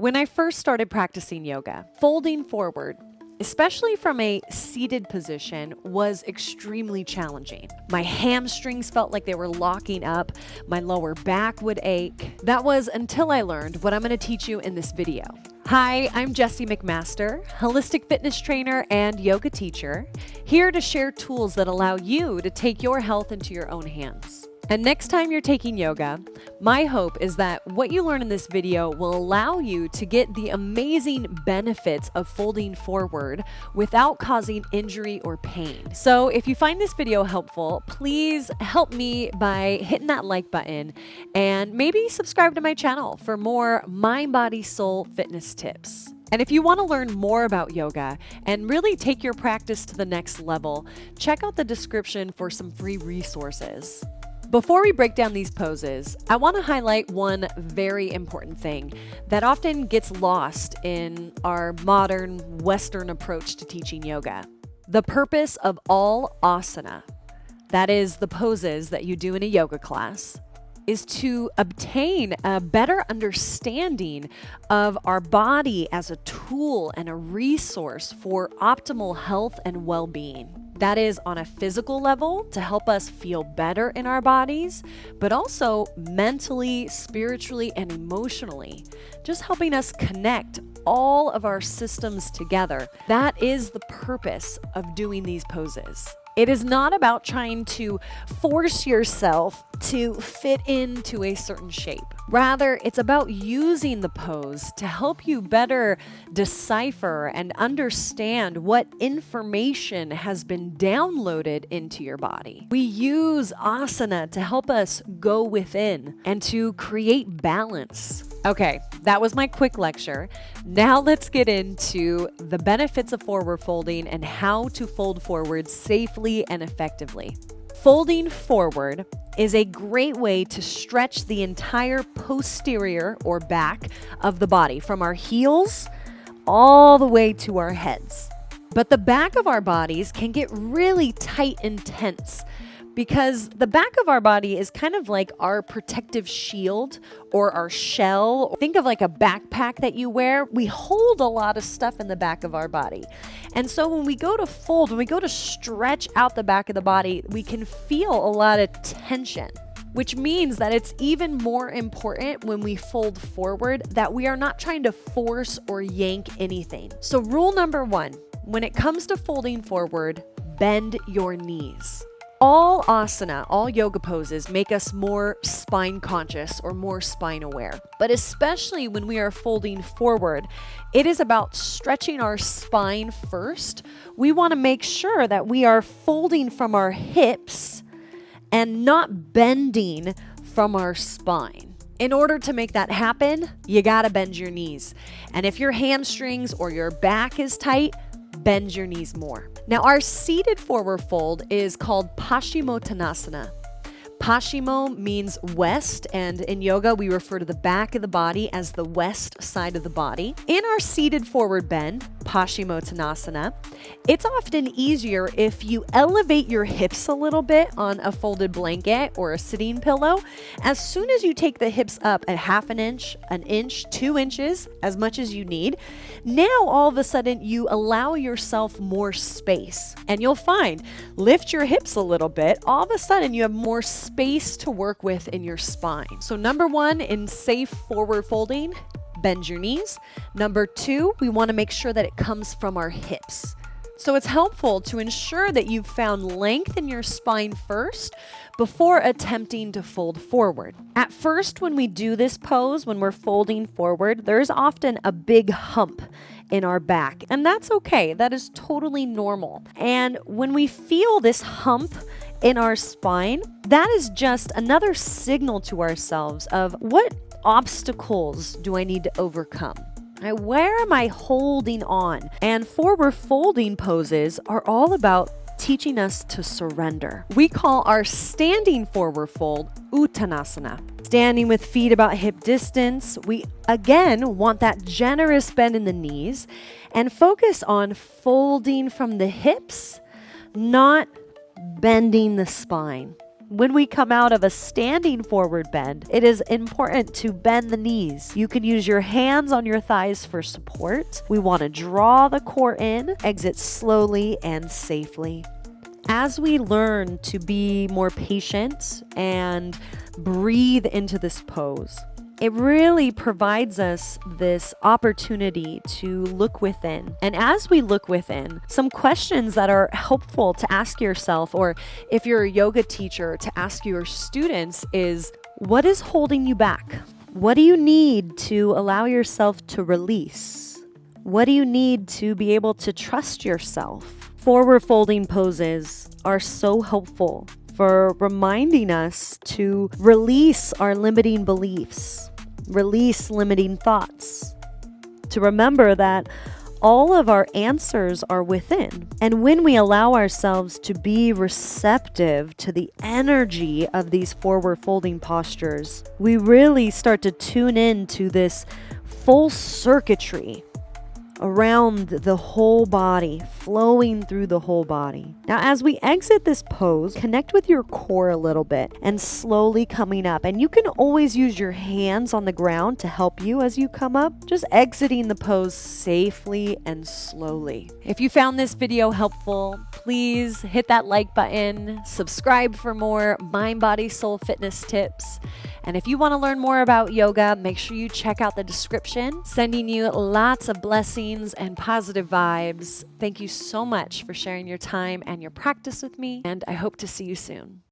When I first started practicing yoga, folding forward, especially from a seated position, was extremely challenging. My hamstrings felt like they were locking up. My lower back would ache. That was until I learned what I'm going to teach you in this video. Hi, I'm Jessie McMaster, holistic fitness trainer and yoga teacher, here to share tools that allow you to take your health into your own hands. And next time you're taking yoga, my hope is that what you learn in this video will allow you to get the amazing benefits of folding forward without causing injury or pain. So if you find this video helpful, please help me by hitting that like button and maybe subscribe to my channel for more mind, body, soul fitness tips. And if you want to learn more about yoga and really take your practice to the next level, check out the description for some free resources. Before we break down these poses, I want to highlight one very important thing that often gets lost in our modern Western approach to teaching yoga. The purpose of all asana, that is the poses that you do in a yoga class, is to obtain a better understanding of our body as a tool and a resource for optimal health and well-being. That is on a physical level to help us feel better in our bodies, but also mentally, spiritually, and emotionally, just helping us connect all of our systems together. That is the purpose of doing these poses. It is not about trying to force yourself to fit into a certain shape. Rather, it's about using the pose to help you better decipher and understand what information has been downloaded into your body. We use asana to help us go within and to create balance. Okay, that was my quick lecture. Now let's get into the benefits of forward folding and how to fold forward safely and effectively. Folding forward is a great way to stretch the entire posterior or back of the body from our heels all the way to our heads. But the back of our bodies can get really tight and tense because the back of our body is kind of like our protective shield or our shell. Think of like a backpack that you wear. We hold a lot of stuff in the back of our body. And so when we go to fold, when we go to stretch out the back of the body, we can feel a lot of tension, which means that it's even more important when we fold forward that we are not trying to force or yank anything. So rule number one, when it comes to folding forward, bend your knees. All asana, all yoga poses make us more spine conscious or more spine aware. But especially when we are folding forward, it is about stretching our spine first. We want to make sure that we are folding from our hips and not bending from our spine. In order to make that happen, you got to bend your knees. And if your hamstrings or your back is tight, bend your knees more. Now, our seated forward fold is called Paschimottanasana. Paschimo means west, and in yoga, we refer to the back of the body as the west side of the body. In our seated forward bend, Paschimottanasana, it's often easier if you elevate your hips a little bit on a folded blanket or a sitting pillow. As soon as you take the hips up at half an inch, 2 inches, as much as you need, now all of a sudden you allow yourself more space. And you'll find, lift your hips a little bit, all of a sudden you have more space to work with in your spine. So number one, in safe forward folding, bend your knees. Number two, we want to make sure that it comes from our hips. So it's helpful to ensure that you've found length in your spine first before attempting to fold forward. At first, when we do this pose, when we're folding forward, there's often a big hump in our back, and that's okay. That is totally normal. And when we feel this hump in our spine, that is just another signal to ourselves of what obstacles do I need to overcome? Where am I holding on? And forward folding poses are all about teaching us to surrender. We call our standing forward fold Uttanasana. Standing with feet about hip distance, we again want that generous bend in the knees and focus on folding from the hips, not bending the spine. When we come out of a standing forward bend, it is important to bend the knees. You can use your hands on your thighs for support. We want to draw the core in, exit slowly and safely. As we learn to be more patient and breathe into this pose, it really provides us this opportunity to look within. And as we look within, some questions that are helpful to ask yourself, or if you're a yoga teacher, to ask your students is, what is holding you back? What do you need to allow yourself to release? What do you need to be able to trust yourself? Forward folding poses are so helpful for reminding us to release our limiting beliefs, release limiting thoughts, to remember that all of our answers are within. And when we allow ourselves to be receptive to the energy of these forward folding postures, we really start to tune in to this full circuitry around the whole body, flowing through the whole body. Now, as we exit this pose, connect with your core a little bit and slowly coming up. And you can always use your hands on the ground to help you as you come up, just exiting the pose safely and slowly. If you found this video helpful, please hit that like button, subscribe for more mind, body, soul fitness tips. And if you want to learn more about yoga, make sure you check out the description. Sending you lots of blessings and positive vibes. Thank you so much for sharing your time and your practice with me, and I hope to see you soon.